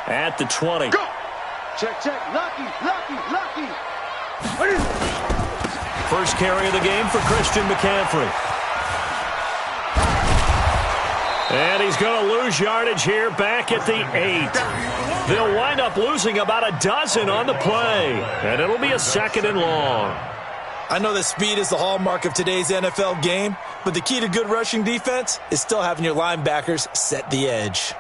at the 20. Go. Check, check. Lucky, lucky, lucky. First carry of the game for Christian McCaffrey. And he's going to lose yardage here back at the 8. They'll wind up losing about a dozen on the play. And it'll be a 2nd and long. I know that speed is the hallmark of today's NFL game, but the key to good rushing defense is still having your linebackers set the edge.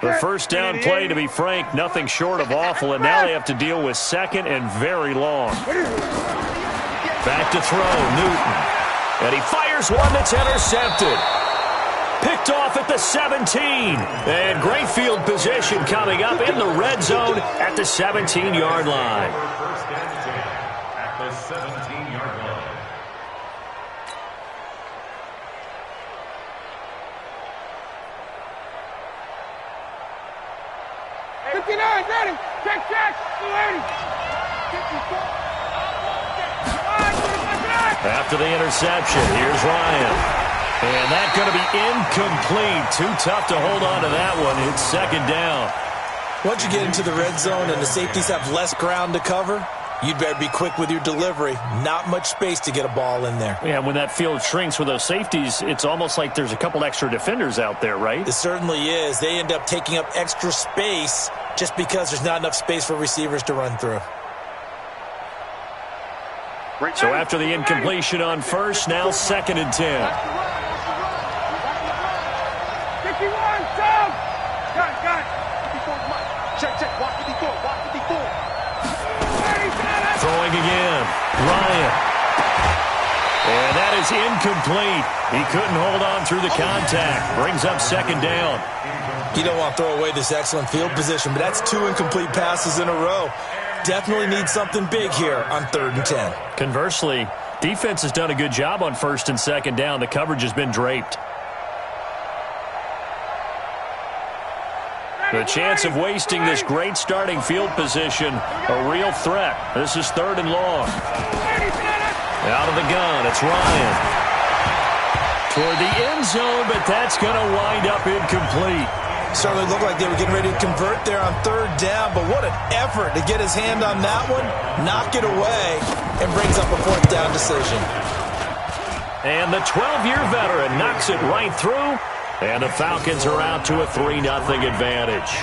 The first down play, to be frank, nothing short of awful, and now they have to deal with 2nd and very long. Back to throw, Newton. And he fires one that's intercepted. Picked off at the 17. And great field position coming up in the red zone at the 17-yard line. First and 10 at the 17-yard line. Ready. Check, check. 280. After the interception, here's Ryan. And that's going to be incomplete. Too tough to hold on to that one. It's 2nd down. Once you get into the red zone and the safeties have less ground to cover, you'd better be quick with your delivery. Not much space to get a ball in there. Yeah, when that field shrinks with those safeties, it's almost like there's a couple extra defenders out there, right? It certainly is. They end up taking up extra space just because there's not enough space for receivers to run through. So after the incompletion on first, now 2nd and 10. 51, down. Got it. 54, Mike. Check, check. Walk 54, walk 54. Throwing again. Ryan. And that is incomplete. He couldn't hold on through the contact. Brings up 2nd down. You don't want to throw away this excellent field position, but that's 2 incomplete passes in a row. Definitely need something big here on 3rd and 10. Conversely, defense has done a good job on 1st and 2nd down. The coverage has been draped. The chance of wasting this great starting field position, a real threat. This is 3rd and long. Out of the gun, it's Ryan. Toward the end zone, but that's going to wind up incomplete. Certainly looked like they were getting ready to convert there on 3rd down, but what an effort to get his hand on that one, knock it away, and brings up a 4th down decision. And the 12-year veteran knocks it right through, and the Falcons are out to a 3-0 advantage.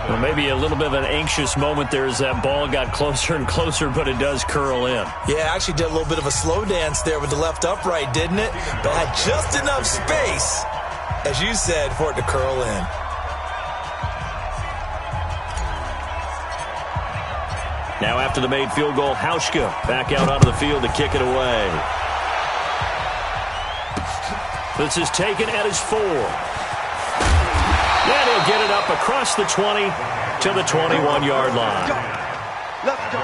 Well, maybe a little bit of an anxious moment there as that ball got closer and closer, but it does curl in. Yeah, actually did a little bit of a slow dance there with the left upright, didn't it? But had just enough space, as you said, for it to curl in. Now after the made field goal, Hauschka back out onto the field to kick it away. This is taken at his 4. And he'll get it up across the 20 to the 21-yard line. Let's go.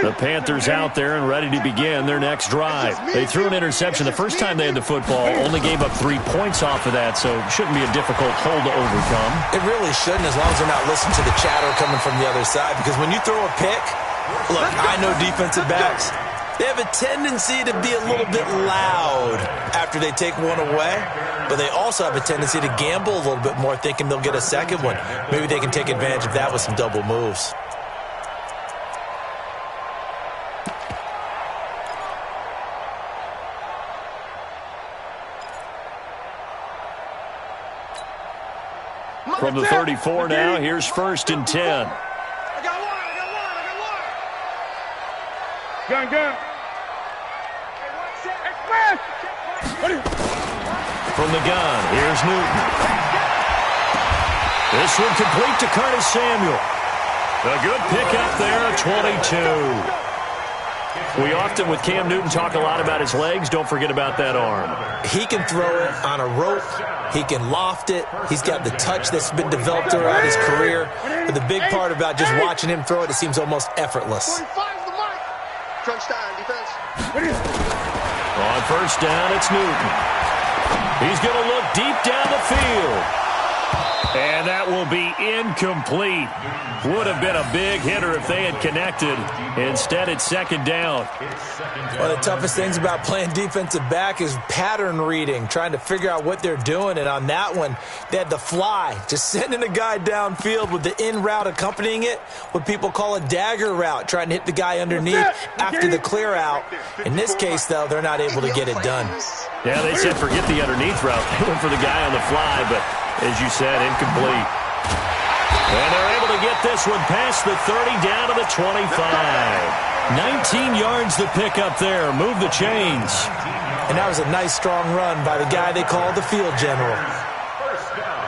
The Panthers out there and ready to begin their next drive. They threw an interception the first time they had the football, only gave up 3 points off of that, so it shouldn't be a difficult hole to overcome. It really shouldn't, as long as they're not listening to the chatter coming from the other side, because when you throw a pick, look, I know defensive backs, they have a tendency to be a little bit loud after they take one away, but they also have a tendency to gamble a little bit more, thinking they'll get a second one. Maybe they can take advantage of that with some double moves. From the 34 now, here's 1st and 10. I got one. Gun. From the gun, here's Newton. This one complete to Curtis Samuel. A good pickup there, 22. We often, with Cam Newton, talk a lot about his legs. Don't forget about that arm. He can throw it on a rope. He can loft it. He's got the touch that's been developed throughout his career. But the big part about just watching him throw it, it seems almost effortless. Crunch time, defense. On first down, it's Newton. He's going to look deep down the field. And that will be incomplete. Would have been a big hitter if they had connected. Instead, it's second down. One of the toughest things about playing defensive back is pattern reading, trying to figure out what they're doing. And on that one, they had the fly, just sending a guy downfield with the in route accompanying it, what people call a dagger route, trying to hit the guy underneath after the clear out. In this case, though, they're not able to get it done. Yeah, they said forget the underneath route. They went for the guy on the fly, but as you said, incomplete. And they're able to get this one past the 30 down to the 25. 19 yards to pick up there. Move the chains. And that was a nice, strong run by the guy they call the field general. First down.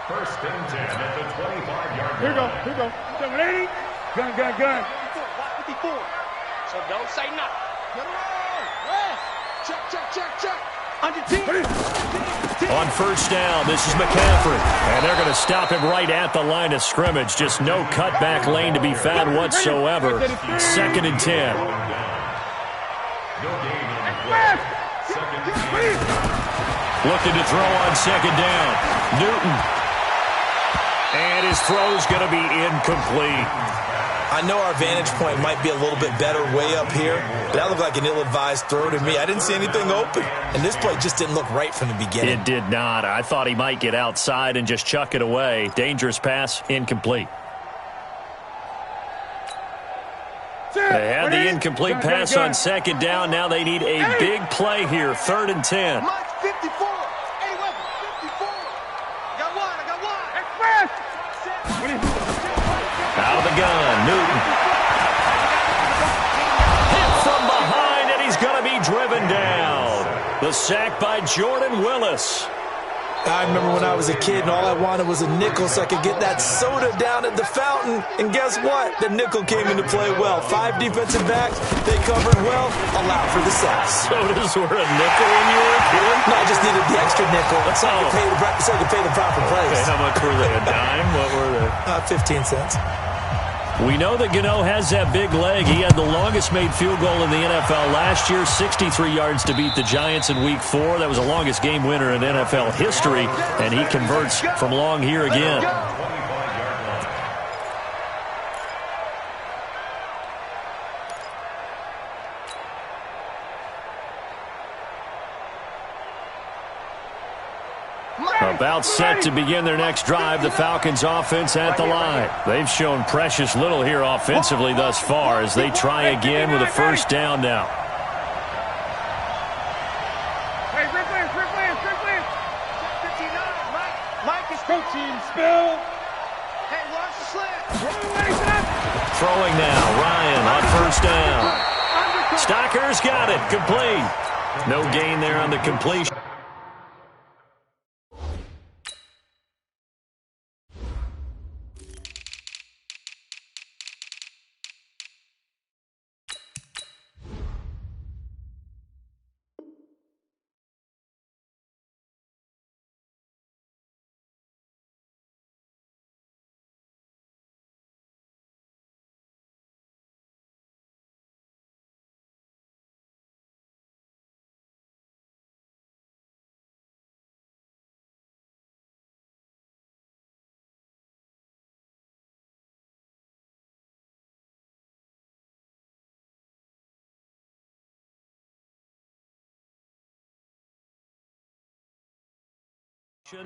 First and 10 at the 25-yard line. Here we go. 780. Gun. 54. So don't say nothing. Get around. Check. Under 10. On first down, this is McCaffrey. And they're going to stop him right at the line of scrimmage. Just no cutback lane to be found whatsoever. Second and 10. Looking to throw on second down. Newton. And his throw's going to be incomplete. I know our vantage point might be a little bit better way up here, but that looked like an ill-advised throw to me. I didn't see anything open, and this play just didn't look right from the beginning. It did not. I thought he might get outside and just chuck it away. Dangerous pass, incomplete. They had the incomplete pass on second down. Now they need a big play here, third and 10. Mike 54. Hey, weapon, 54. I got one. Express. Out of the gun, Newton. Hit from behind, and he's going to be driven down. The sack by Jordan Willis. I remember when I was a kid and all I wanted was a nickel so I could get that soda down at the fountain. And guess what? The nickel came into play well. 5 defensive backs, they covered well, allowed for the sacks. Sodas were a nickel when you were a kid? No, I just needed the extra nickel so I could pay the proper price. Okay, how much were they? A dime? What were they? 15 cents. We know that Gano has that big leg. He had the longest made field goal in the NFL last year, 63 yards to beat the Giants in Week 4. That was the longest game winner in NFL history, and he converts from long here again. About set to begin their next drive, the Falcons offense at the line. They've shown precious little here offensively thus far as they try again with a first down now. Hey, Rick Lance. 59, Mike is coaching. Spill. Hey, watch the slant. Throwing now, Ryan on first down. Stocker's got it, complete. No gain there on the completion.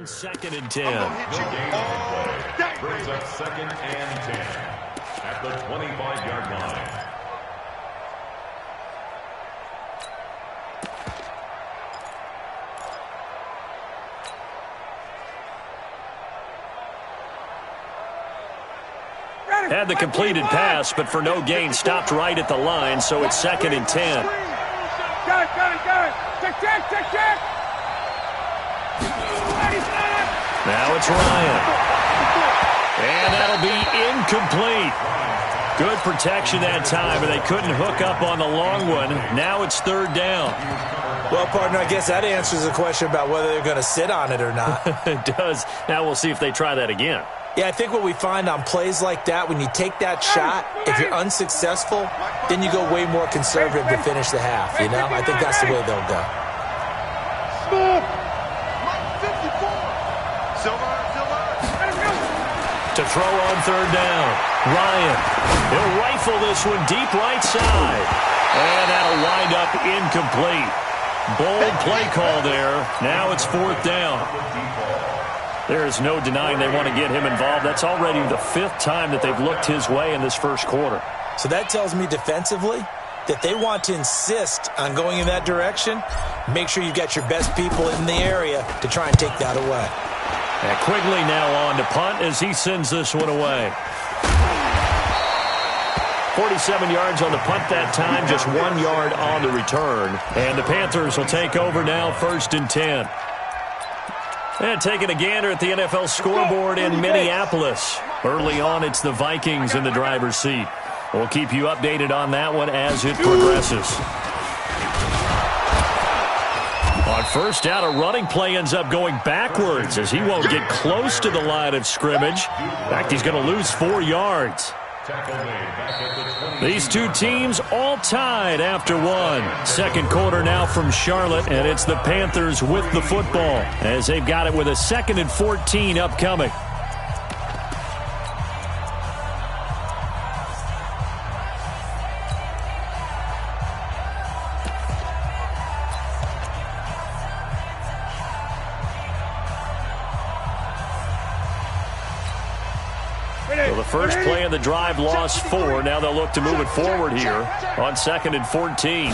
Second and 10. Brings up second and 10 at the 25-yard line. Had the completed pass, but for no gain, stopped right at the line, so it's second and 10. Got it. Check. Now it's Ryan. And that'll be incomplete. Good protection that time, but they couldn't hook up on the long one. Now it's third down. Well, partner, I guess that answers the question about whether they're going to sit on it or not. It does. Now we'll see if they try that again. Yeah, I think what we find on plays like that, when you take that shot, if you're unsuccessful, then you go way more conservative to finish the half, you know? I think that's the way they'll go. To throw on third down, Ryan. He'll rifle this one deep right side. And that'll wind up incomplete. Bold play call there. Now it's fourth down. There is no denying they want to get him involved. That's already the 5th time that they've looked his way in this first quarter. So that tells me defensively that they want to insist on going in that direction. Make sure you've got your best people in the area to try and take that away. And Quigley now on to punt as he sends this one away. 47 yards on the punt that time, just 1 yard on the return. And the Panthers will take over now, 1st and 10. And taking a gander at the NFL scoreboard in Minneapolis. Early on, it's the Vikings in the driver's seat. We'll keep you updated on that one as it progresses. On first down, a running play ends up going backwards as he won't get close to the line of scrimmage. In fact, he's going to lose 4 yards. These two teams all tied after one. Second quarter now from Charlotte, and it's the Panthers with the football as they've got it with a 2nd and 14 upcoming. So the first play of the drive lost 4. Now they'll look to move it forward here on 2nd and 14.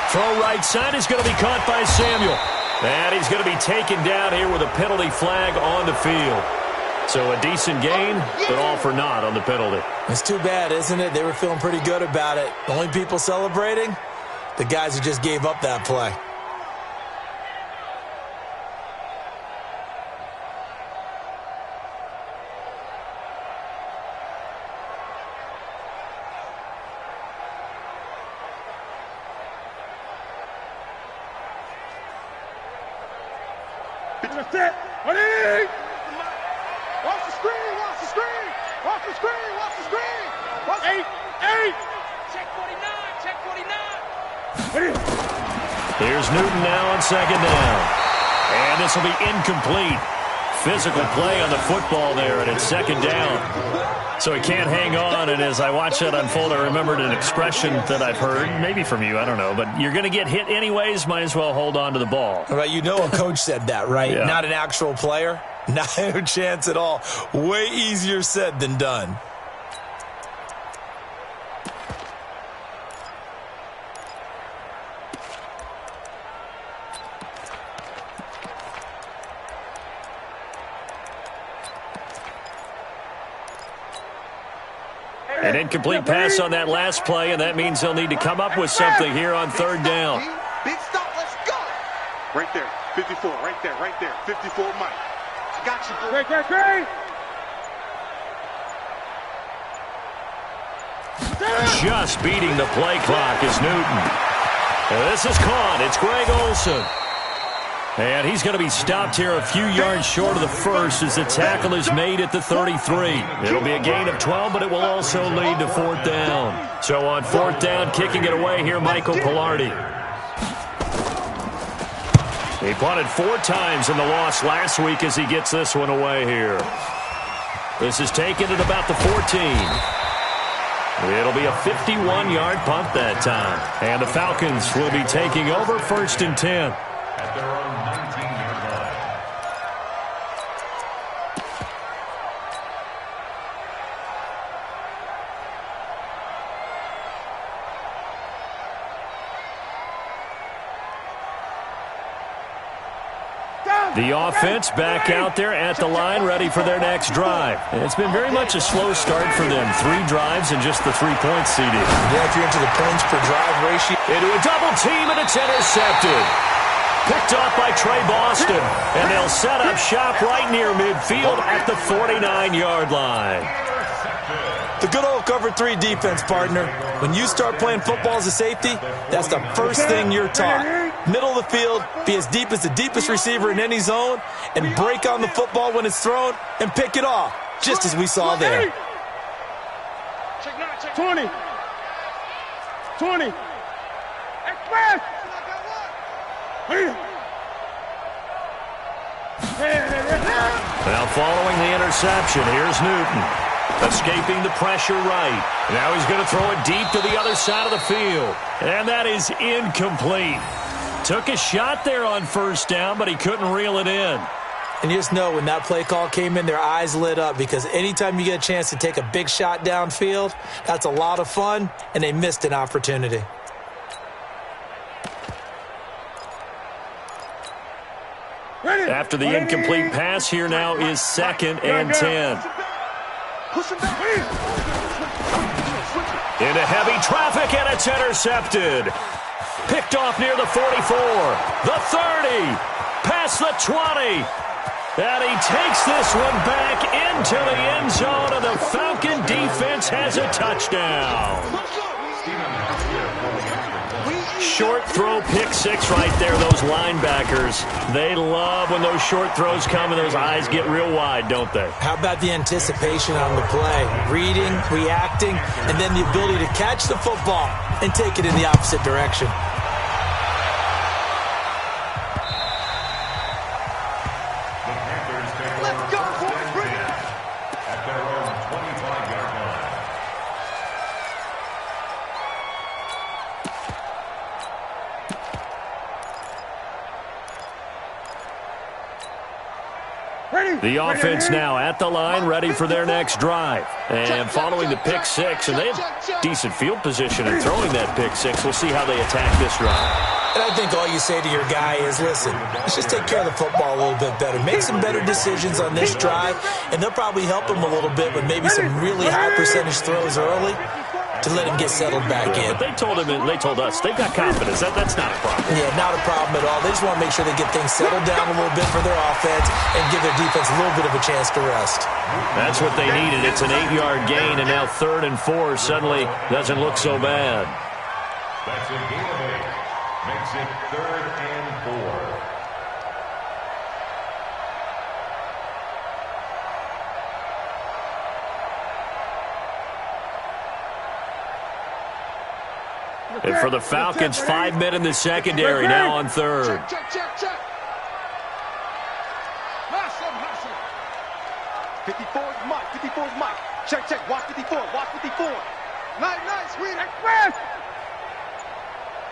Throw right side is going to be caught by Samuel. And he's going to be taken down here with a penalty flag on the field. So a decent gain, but all for naught on the penalty. It's too bad, isn't it? They were feeling pretty good about it. The only people celebrating, the guys who just gave up that play. Here's Newton now on second down. And this will be incomplete. Physical play on the football there, and it's second down. So he can't hang on, and as I watch that unfold, I remembered an expression that I've heard, maybe from you, I don't know, but you're going to get hit anyways, might as well hold on to the ball. Right, you know a coach said that, right? Yeah. Not an actual player. No chance at all. Way easier said than done. An incomplete pass on that last play, and that means they'll need to come up with something here on third down. Big stop, let's go. Right there, 54, right there, 54 Mike. I got you, bro. Great. Just beating the play clock is Newton. And this is caught. It's Greg Olsen. And he's going to be stopped here a few yards short of the first as the tackle is made at the 33. It'll be a gain of 12, but it will also lead to fourth down. So on fourth down, kicking it away here, Michael Pilardi. He punted 4 times in the loss last week as he gets this one away here. This is taken at about the 14. It'll be a 51-yard punt that time. And the Falcons will be taking over 1st and 10. At their own 19-yard line. The offense back out there at the line, ready for their next drive. And it's been very much a slow start for them. 3 drives and just the 3 points seeded. Yeah, if you're into the points per drive ratio. Into a double team, and it's intercepted. Picked off by Trey Boston. And they'll set up shop right near midfield at the 49-yard line. The good old cover 3 defense, partner. When you start playing football as a safety, that's the first thing you're taught. middle of the field, be as deep as the deepest receiver in any zone, and break on the football when it's thrown and pick it off, just as we saw there. 20. 20. Express. Now following the interception, here's Newton. Escaping the pressure right. Now he's going to throw it deep to the other side of the field. And that is incomplete. Took a shot there on first down, but he couldn't reel it in. And you just know when that play call came in, their eyes lit up, because anytime you get a chance to take a big shot downfield, that's a lot of fun, and they missed an opportunity. After the incomplete pass, here now is 2nd and 10. Into heavy traffic, and it's intercepted. Picked off near the 44, the 30, past the 20. And he takes this one back into the end zone, and the Falcon defense has a touchdown. Short throw, pick six right there, those linebackers. They love when those short throws come and those eyes get real wide, don't they? How about the anticipation on the play? Reading, reacting, and then the ability to catch the football and take it in the opposite direction. The offense now at the line, ready for their next drive. And following the pick six, and they have decent field position in throwing that pick six. We'll see how they attack this drive. And I think all you say to your guy is, listen, let's just take care of the football a little bit better. Make some better decisions on this drive, and they'll probably help him a little bit with maybe some really high percentage throws early to let him get settled back in. But they told him, and they told us, they've got confidence. That's not a problem. Yeah, not a problem at all. They just want to make sure they get things settled down a little bit for their offense and give their defense a little bit of a chance to rest. That's what they needed. It's an 8-yard gain, and now 3rd and 4 suddenly doesn't look so bad. That's a gain of 8. Makes it 3rd and 4. And for the Falcons, 5 men in the secondary, now on 3rd. Check. 54's Mike. 54's Mike. Check. Watch 54. Nice. Sweet. Express.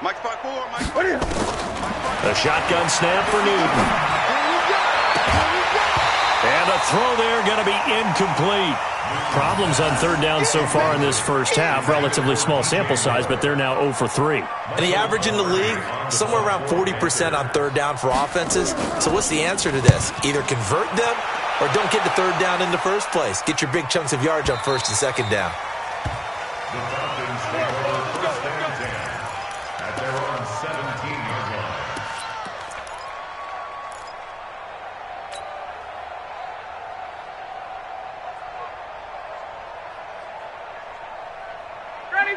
Mike's 5-4. Mike. A shotgun snap for Newton. And a throw there going to be incomplete. Problems on 3rd down so far in this first half. Relatively small sample size, but they're now 0 for 3. And the average in the league, somewhere around 40% on 3rd down for offenses. So what's the answer to this? Either convert them or don't get the 3rd down in the first place. Get your big chunks of yards on 1st and 2nd down. The Falcons take over 1st and 10 at their own 17-yard line.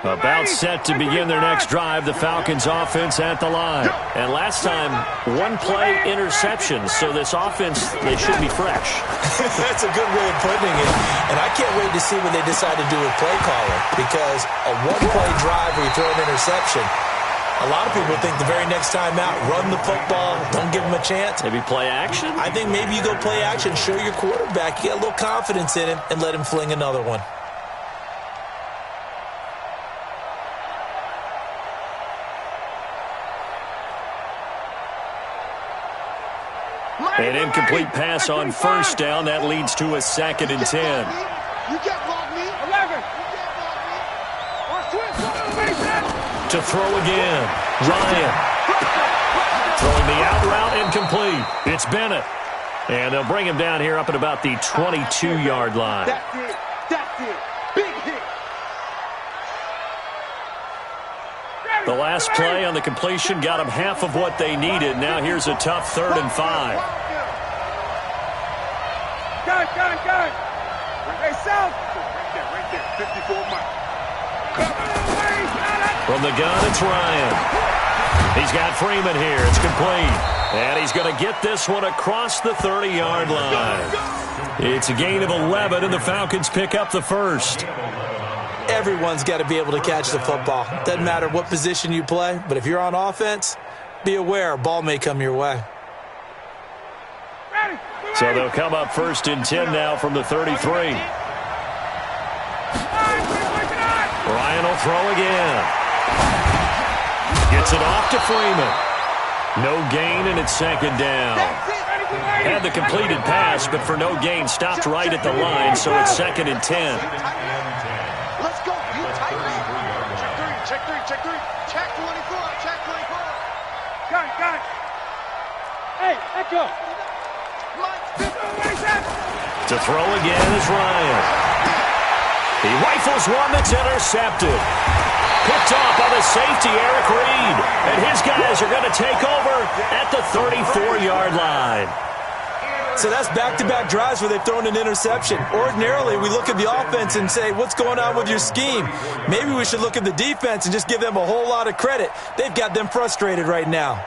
About set to begin their next drive, the Falcons offense at the line. And last time, 1 play interception, so this offense, they should be fresh. That's a good way of putting it. And I can't wait to see what they decide to do with play calling, because a 1-play drive where you throw an interception, a lot of people think the very next time out, run the football, don't give them a chance. Maybe play action? I think maybe you go play action, show your quarterback, you get a little confidence in him, and let him fling another one. An incomplete pass on 1st down. That leads to a 2nd and 10. You can't block me. 11. To throw again. Ryan. Throwing the out route, incomplete. It's Bennett. And they'll bring him down here up at about the 22-yard line. That's it. Big hit. The last play on the completion got them half of what they needed. Now here's a tough 3rd and 5. Gun. Hey, South. Right there. 54 Mike. From the gun, it's Ryan. He's got Freeman here. It's complete. And he's going to get this one across the 30-yard line. It's a gain of 11, and the Falcons pick up the first. Everyone's got to be able to catch the football. Doesn't matter what position you play, but if you're on offense, be aware a ball may come your way. So they'll come up first and 10 now from the 33. Ryan will throw again. Gets it off to Freeman. No gain, and it's second down. Had the completed pass, but for no gain, stopped right at the line, so it's second and 10. Let's go. You tight end. Check three. Check 24. Check 24. Got it. Hey, let's go. To throw again is Ryan. He rifles one that's intercepted. Picked off by the safety, Eric Reed. And his guys are going to take over at the 34-yard line. So that's back-to-back drives where they've thrown an interception. Ordinarily, we look at the offense and say, what's going on with your scheme? Maybe we should look at the defense and just give them a whole lot of credit. They've got them frustrated right now.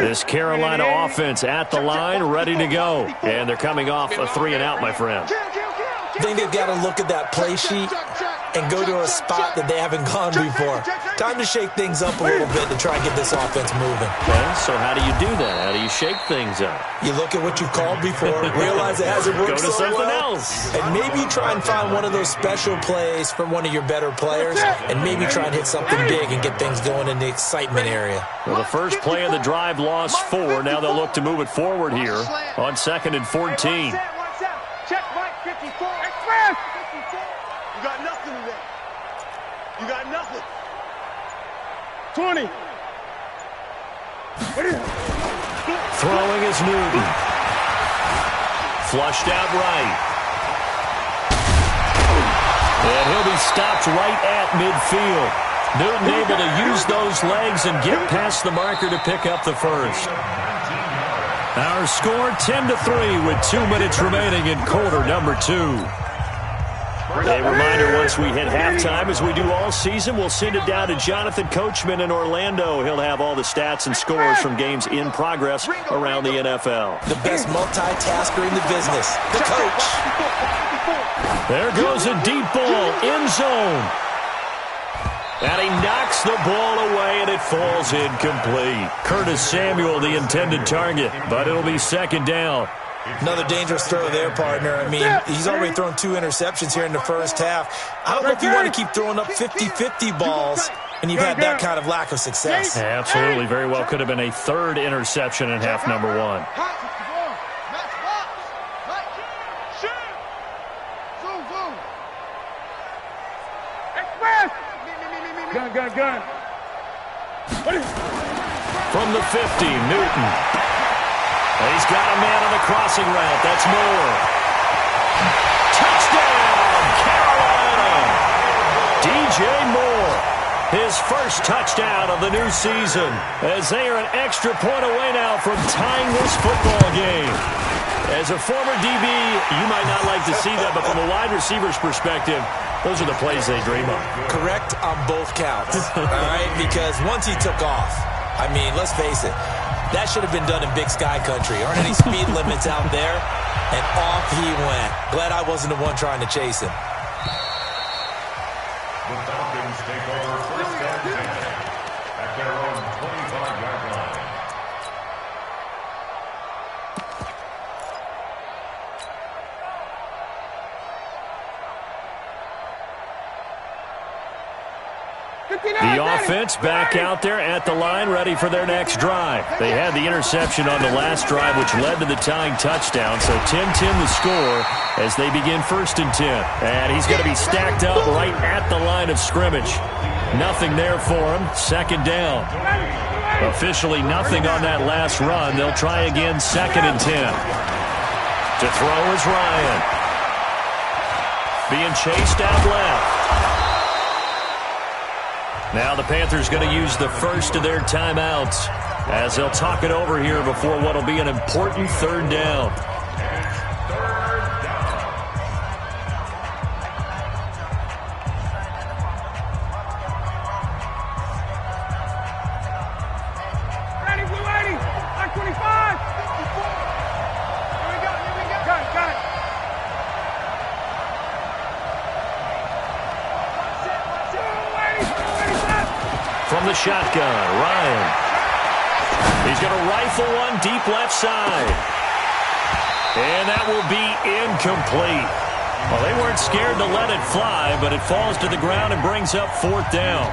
This Carolina offense at the line, ready to go. And they're coming off a 3-and-out, my friend. I think they've got to look at that play sheet and go to a spot that they haven't gone before. Time to shake things up a little bit to try and get this offense moving. Okay, so how do you do that? How do you shake things up? You look at what you've called before, realize it hasn't worked Go to so something well, else. and maybe try and find one of those special plays from one of your better players, and maybe try and hit something big and get things going in the excitement area. Well, the first play of the drive lost 4. Now they'll look to move it forward here on 2nd and 14. Check Mike 54. Express. You got nothing today. You got nothing. 20. Throwing is Newton. Flushed out right. And he'll be stopped right at midfield. Newton able to use those legs and get past the marker to pick up the first. Our score 10-3 with 2 minutes remaining in quarter number 2. A reminder, once we hit halftime, as we do all season, we'll send it down to Jonathan Coachman in Orlando. He'll have all the stats and scores from games in progress around the NFL. The best multitasker in the business, the coach. There goes a deep ball, end zone. And he knocks the ball away, and it falls incomplete. Curtis Samuel, the intended target, but it'll be second down. Another dangerous throw there, partner. I mean, he's already thrown 2 interceptions here in the first half. I don't know if you want to keep throwing up 50-50 balls when you've had that kind of lack of success. Absolutely. Very well could have been a 3rd interception in half number 1. Gun. From the 50, Newton. He's got a man on the crossing route. That's Moore. Touchdown, Carolina! DJ Moore, his first touchdown of the new season, as they are an extra point away now from tying this football game. As a former DB, you might not like to see that, but from a wide receiver's perspective, those are the plays they dream of. Correct on both counts, all right? Because once he took off, I mean, let's face it, that should have been done in Big Sky Country. Aren't any speed limits out there? And off he went. Glad I wasn't the one trying to chase him. The Falcons take over first and 10 at their own 25-yard line. The offense back out there at the line, ready for their next drive. They had the interception on the last drive, which led to the tying touchdown. So 10-10 the score as they begin 1st and 10. And he's going to be stacked up right at the line of scrimmage. Nothing there for him. Second down. Officially nothing on that last run. They'll try again 2nd and 10. To throw is Ryan. Being chased out left. Now the Panthers going to use the first of their timeouts as they'll talk it over here before what will be an important third down. Ready, blue 80. Line 25. Here we go. Got it. From the shotgun, Ryan. He's going to rifle one deep left side. And that will be incomplete. Well, they weren't scared to let it fly, but it falls to the ground and brings up fourth down.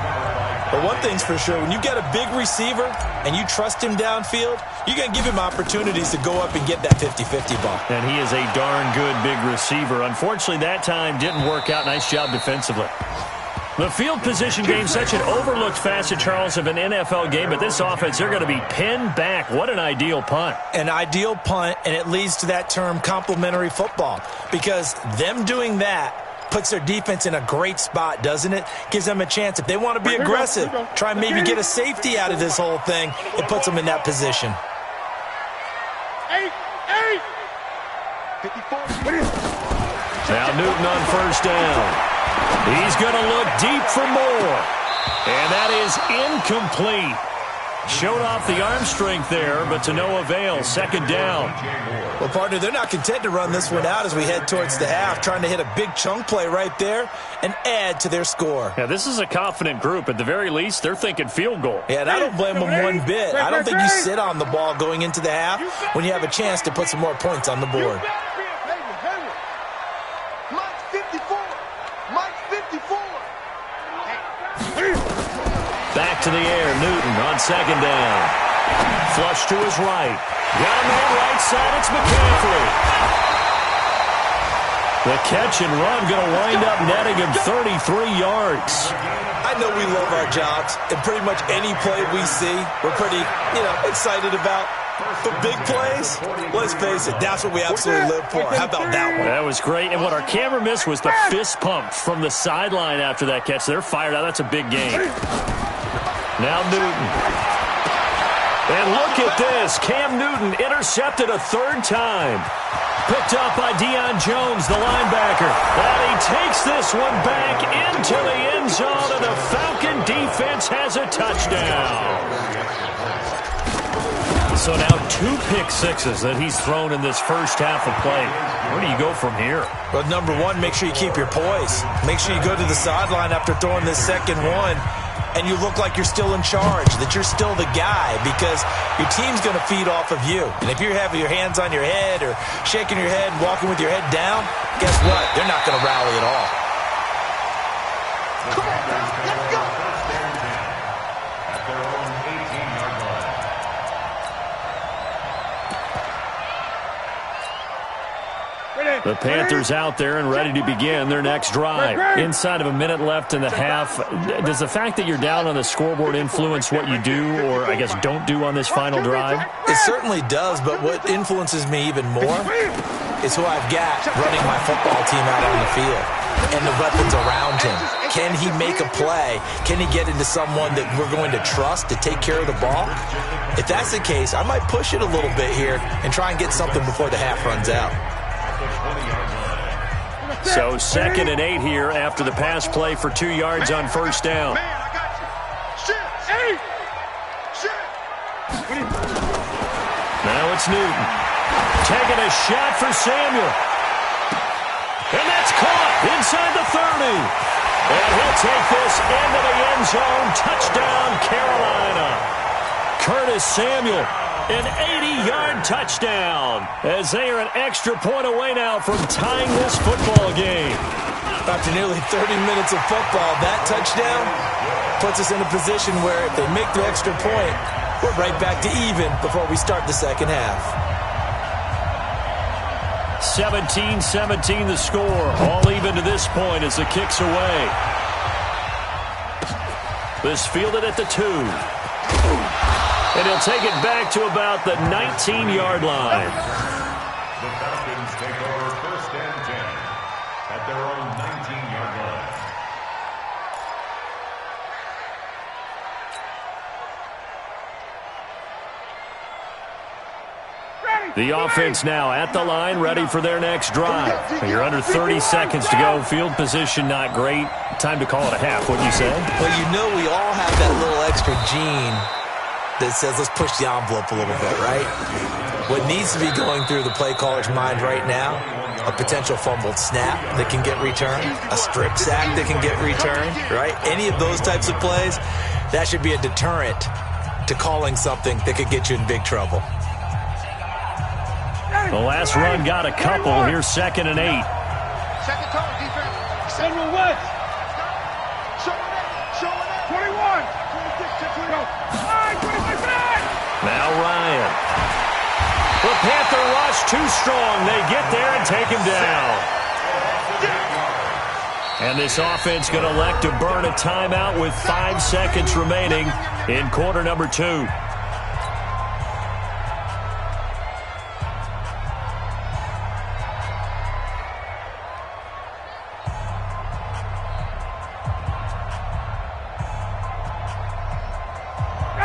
But one thing's for sure, when you get a big receiver and you trust him downfield, you're going to give him opportunities to go up and get that 50-50 ball. And he is a darn good big receiver. Unfortunately, that time didn't work out. Nice job defensively. The field position game, such an overlooked facet, Charles, of an NFL game, but this offense, they're going to be pinned back. What an ideal punt. An ideal punt, and it leads to that term complementary football, because them doing that puts their defense in a great spot, doesn't it? Gives them a chance. If they want to be aggressive, try and maybe get a safety out of this whole thing, it puts them in that position. 54. Now Newton on first down. He's going to look deep for more. And that is incomplete. Showed off the arm strength there, but to no avail. Second down. Well, partner, they're not content to run this one out as we head towards the half, trying to hit a big chunk play right there and add to their score. Yeah, this is a confident group. At the very least, they're thinking field goal. Yeah, and I don't blame them one bit. I don't think you sit on the ball going into the half when you have a chance to put some more points on the board. Back to the air, Newton on second down. Flush to his right. Got him on right side, it's McCaffrey. The catch and run going to wind up netting him 33 yards. I know we love our jobs, and pretty much any play we see, we're pretty, excited about. But big plays, let's face it, that's what we absolutely live for. How about that one? That was great. And what our camera missed was the fist pump from the sideline after that catch. They're fired out. That's a big game. Now Newton. And look at this. Cam Newton intercepted a third time. Picked up by Deion Jones, the linebacker. And he takes this one back into the end zone, and the Falcon defense has a touchdown. So now 2 pick sixes that he's thrown in this first half of play. Where do you go from here? Well, number one, make sure you keep your poise. Make sure you go to the sideline after throwing this second one, and you look like you're still in charge, that you're still the guy, because your team's going to feed off of you. And if you're having your hands on your head or shaking your head and walking with your head down, guess what? They're not going to rally at all. Come on, let's go. At their own 18-yard line. The Panthers out there and ready to begin their next drive. Inside of a minute left in the half, does the fact that you're down on the scoreboard influence what you do, or I guess don't do on this final drive? It certainly does, but what influences me even more is who I've got running my football team out on the field and the weapons around him. Can he make a play? Can he get into someone that we're going to trust to take care of the ball? If that's the case, I might push it a little bit here and try and get something before the half runs out. So 2nd and 8 here after the pass play for 2 yards on first down. Man, I got you. Shit. Now it's Newton. Taking a shot for Samuel. And that's caught inside the 30. And he'll take this into the end zone. Touchdown, Carolina. Curtis Samuel. An 80-yard touchdown as they are an extra point away now from tying this football game. After nearly 30 minutes of football, that touchdown puts us in a position where if they make the extra point, we're right back to even before we start the second half. 17-17 the score. All even to this point as the kick's away. This fielded at the 2. And he'll take it back to about the 19-yard line. The Falcons take over 1st and 10 at their own 19-yard line. The offense now at the line, ready for their next drive. You're under 30 seconds to go. Field position not great. Time to call it a half, wouldn't you say? Well, you know we all have that little extra gene that says let's push the envelope a little bit, right? What needs to be going through the play caller's mind right now, a potential fumbled snap that can get returned, a strip sack that can get returned, right? Any of those types of plays, that should be a deterrent to calling something that could get you in big trouble. The last run got a couple. Here's 2nd and 8. Second tone, defense. Central West. Show it. 21. 26. Go. 25. Now Ryan. The Panther rush too strong. They get there and take him down. And this offense going to elect to burn a timeout with 5 seconds remaining in quarter number 2.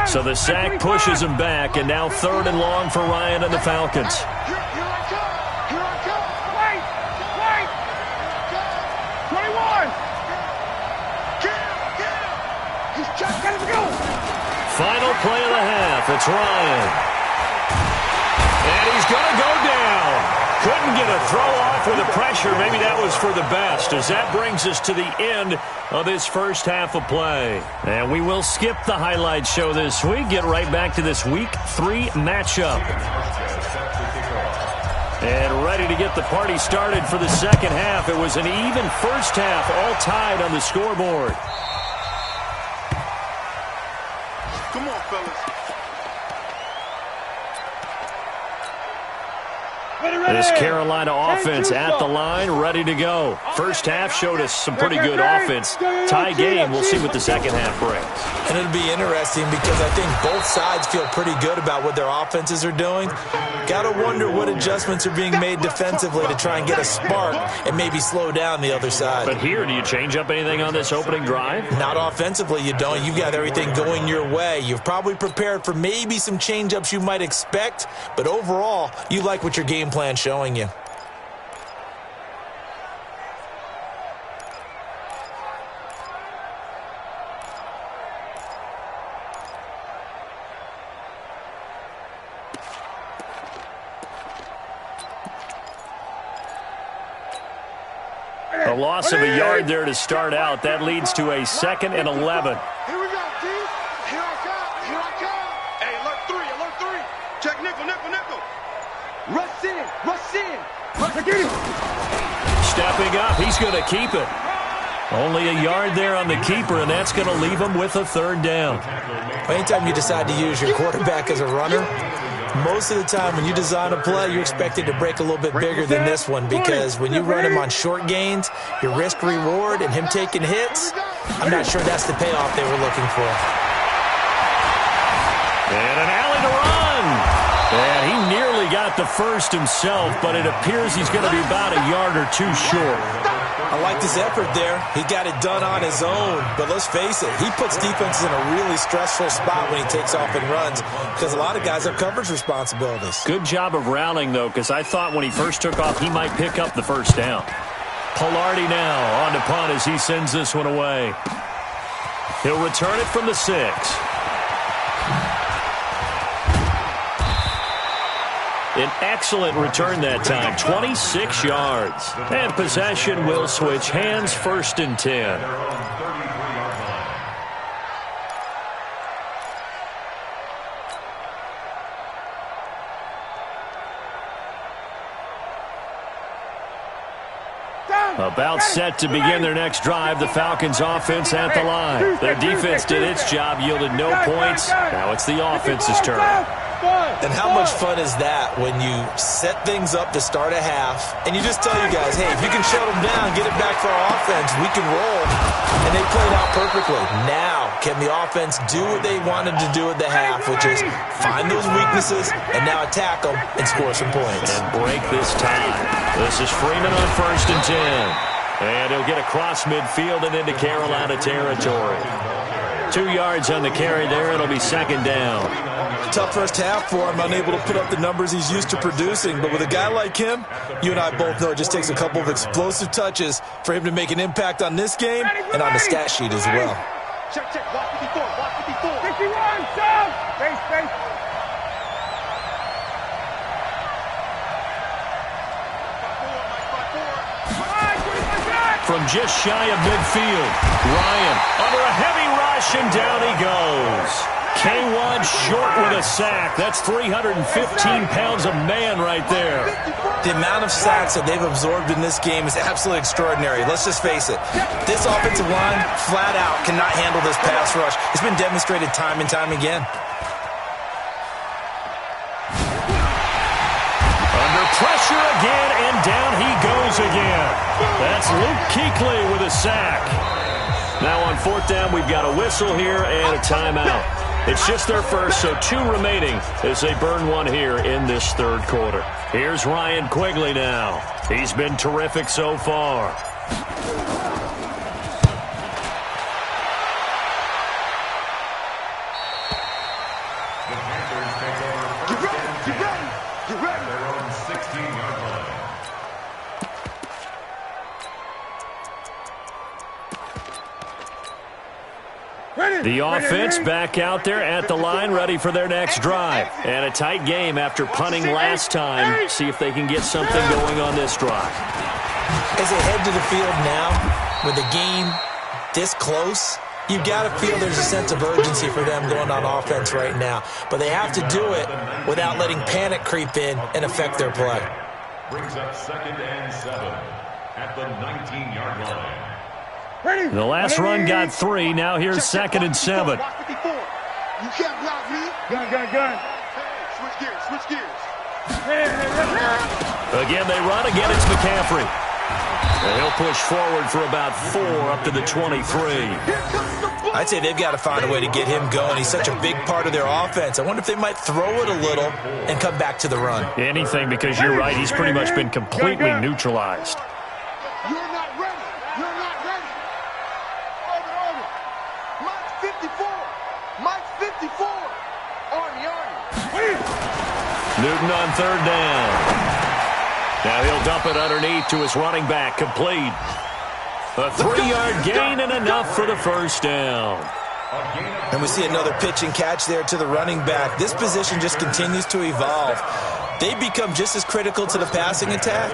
So the sack pushes him back, and now 3rd and long for Ryan and the Falcons. Here I come. Wait. 21. He's got to go. Final play of the half. It's Ryan. And he's going to go down. Couldn't get a throw off with the pressure. Maybe that was for the best, as that brings us to the end of this first half of play. And we will skip the highlight show this week. Get right back to this Week 3 matchup. And ready to get the party started for the second half. It was an even first half, all tied on the scoreboard. Come on, fellas. This Carolina offense at the line, ready to go. First half showed us some pretty good offense. Tie game, we'll see what the second half brings. And it'll be interesting because I think both sides feel pretty good about what their offenses are doing. Got to wonder what adjustments are being made defensively to try and get a spark and maybe slow down the other side. But here, do you change up anything on this opening drive? Not offensively, you don't. You've got everything going your way. You've probably prepared for maybe some change-ups you might expect, but overall, you like what your game plan showing you. A loss of a yard there to start out. That leads to a 2nd and 11. Here we go, D. Here I come. Hey, alert 3. Check nickel. Rush in. Get him. Stepping up, he's going to keep it. Only a yard there on the keeper, and that's going to leave him with a 3rd down. Anytime you decide to use your quarterback as a runner, most of the time when you design a play, you're expected to break a little bit bigger than this one, because when you run him on short gains, your risk-reward and him taking hits, I'm not sure that's the payoff they were looking for. And an alley to run. And he nearly got the first himself, but it appears he's going to be about a yard or 2 short. I liked his effort there. He got it done on his own. But let's face it, he puts defenses in a really stressful spot when he takes off and runs, because a lot of guys have coverage responsibilities. Good job of rallying, though, because I thought when he first took off, he might pick up the first down. Pilardi now on to punt as he sends this one away. He'll return it from the 6. An excellent return that time, 26 yards. And possession will switch hands, 1st and 10. About set to begin their next drive, the Falcons offense at the line. Their defense did its job, yielded no points. Now it's the offense's turn. And how much fun is that when you set things up to start a half, and you just tell you guys, hey, if you can shut them down, get it back for our offense, we can roll. And they played out perfectly. Now, can the offense do what they wanted to do at the half, which is find those weaknesses and now attack them and score some points. And break this tie. This is Freeman on 1st and 10. And he'll get across midfield and into Carolina territory. 2 yards on the carry there. It'll be 2nd down. Tough first half for him, unable to put up the numbers he's used to producing. But with a guy like him, you and I both know it just takes a couple of explosive touches for him to make an impact on this game and on the stat sheet as well. Check, check. Watch 54. Watch 54. 51, Sam! Face, face. From just shy of midfield, Ryan under a heavy rush, and down he goes. K1 short with a sack. That's 315 pounds of man right there. The amount of sacks that they've absorbed in this game is absolutely extraordinary. Let's just face it. This offensive line, flat out, cannot handle this pass rush. It's been demonstrated time and time again. Under pressure again, and down he goes again. That's Luke Kuechly with a sack. Now on 4th down, we've got a whistle here and a timeout. It's just their first, so 2 remaining as they burn one here in this 3rd quarter. Here's Ryan Quigley now. He's been terrific so far. The Panthers take over 1st and 10 at their own 16-yard line. The offense back out there at the line, ready for their next drive. And a tight game after punting last time. See if they can get something going on this drive. As they head to the field now, with the game this close, you've got to feel there's a sense of urgency for them going on offense right now. But they have to do it without letting panic creep in and affect their play. Brings up 2nd and 7 at the 19-yard line. The last run got 3. Now here's 2nd and 7. Watch 54. You can't block me. Gun. Hey, switch gears, switch gears. Again, they run. Again, it's McCaffrey. And he'll push forward for about 4 up to the 23. I'd say they've got to find a way to get him going. He's such a big part of their offense. I wonder if they might throw it a little and come back to the run. Anything, because you're right. He's pretty much been completely neutralized. You're not ready. You're not ready. Over. Mike's 54. Mike's 54. Army. Newton on 3rd down. Now he'll dump it underneath to his running back, complete. A 3-yard gain and enough for the 1st down. And we see another pitch and catch there to the running back. This position just continues to evolve. They become just as critical to the passing attack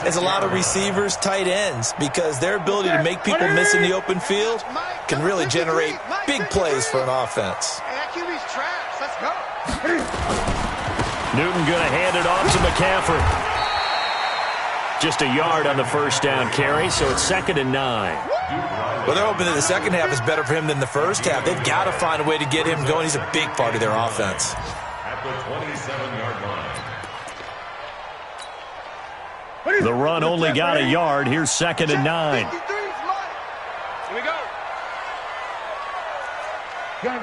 as a lot of receivers, tight ends, because their ability to make people miss in the open field can really generate big plays for an offense. Hey, that QB's trash. Let's go. Newton going to hand it off to McCaffrey. Just a yard on the 1st down carry, so it's 2nd and 9. Well, they're hoping that the second half is better for him than the first half. They've got to find a way to get him going. He's a big part of their offense. At the 27-yard line. The run only got a yard. Here's 2nd and 9. Here we go. Gun.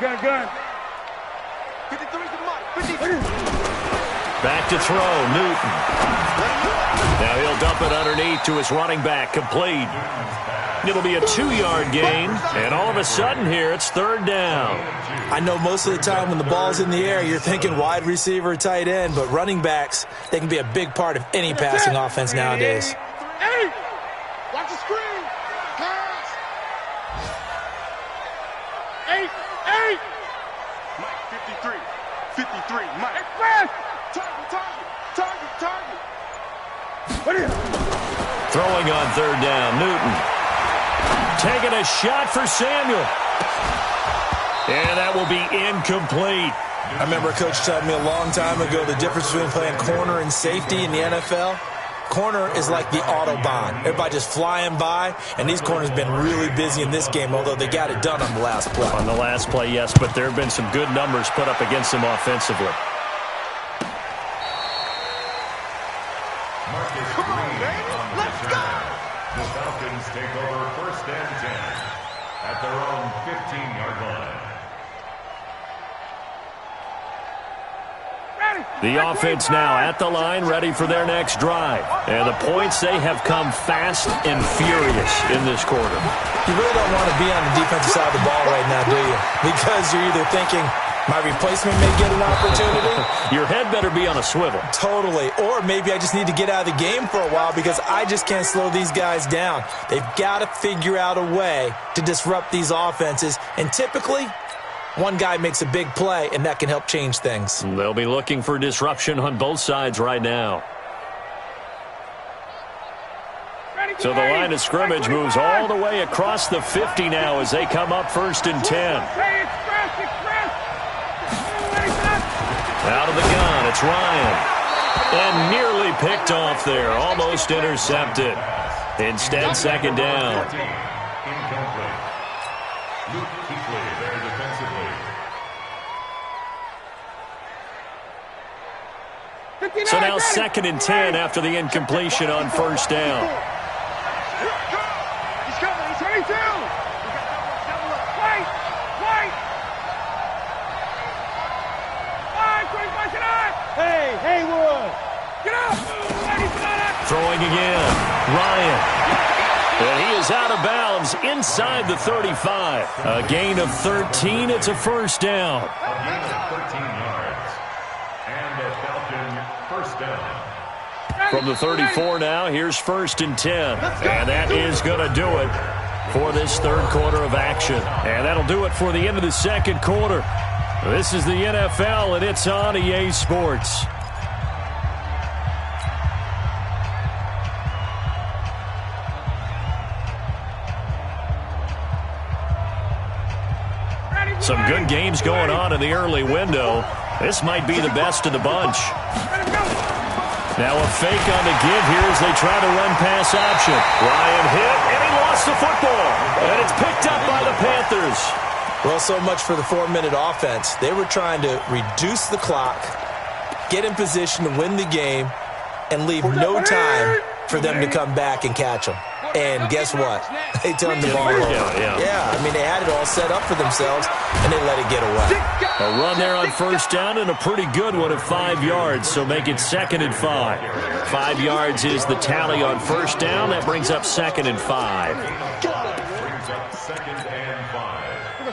53's the Mike. 53. Back to throw, Newton. Now he'll dump it underneath to his running back, complete. It'll be a 2-yard gain, and all of a sudden here, it's 3rd down. I know most of the time when the ball's in the air, you're thinking wide receiver, tight end, but running backs, they can be a big part of any passing offense nowadays. Hey! Watch the screen. Pass. 8. Mike, 53. 53. Mike. Express! Target. Throwing on 3rd down, Newton. Taking a shot for Samuel. And that will be incomplete. I remember a coach telling me a long time ago the difference between playing corner and safety in the NFL. Corner is like the Autobahn. Everybody just flying by, and these corners have been really busy in this game, although they got it done on the last play. On the last play, yes, but there have been some good numbers put up against them offensively. Come on, baby. Let's go. The Falcons take over 1st and 10 at their own 15-yard line. The offense now at the line, ready for their next drive. And the points, they have come fast and furious in this quarter. You really don't want to be on the defensive side of the ball right now, do you? Because you're either thinking, my replacement may get an opportunity. Your head better be on a swivel. Totally. Or maybe I just need to get out of the game for a while because I just can't slow these guys down. They've got to figure out a way to disrupt these offenses. And typically, one guy makes a big play, and that can help change things. They'll be looking for disruption on both sides right now. So the line of scrimmage moves all the way across the 50 now as they come up 1st and 10. Out of the gun, it's Ryan. And nearly picked off there, almost intercepted. Instead, 2nd down. Incomplete. Luke Kuechly there defensively. So now 2nd and 10 after the incompletion on 1st down. He's coming. He's 22. Wait. Hey, Haywood. Get up. Throwing again. Ryan. And he is out of bounds inside the 35. A gain of 13. It's a 1st down. A gain of 13 yards. And a Falcon 1st down. From the 34 now, here's 1st and 10. And that is going to do it for this 3rd quarter of action. And that'll do it for the end of the 2nd quarter. This is the NFL, and it's on EA Sports. Some good games going on in the early window. This might be the best of the bunch. Now a fake on the give here as they try to run pass option. Ryan hit, and he lost the football. And it's picked up by the Panthers. Well, so much for the 4-minute offense. They were trying to reduce the clock, get in position to win the game, and leave no time for them to come back and catch them. And guess what? They turned the ball over. Yeah, I mean, they had it all set up for themselves, and they let it get away. A run there on 1st down and a pretty good one of 5 yards, so make it 2nd and 5. 5 yards is the tally on 1st down. That brings up 2nd and 5.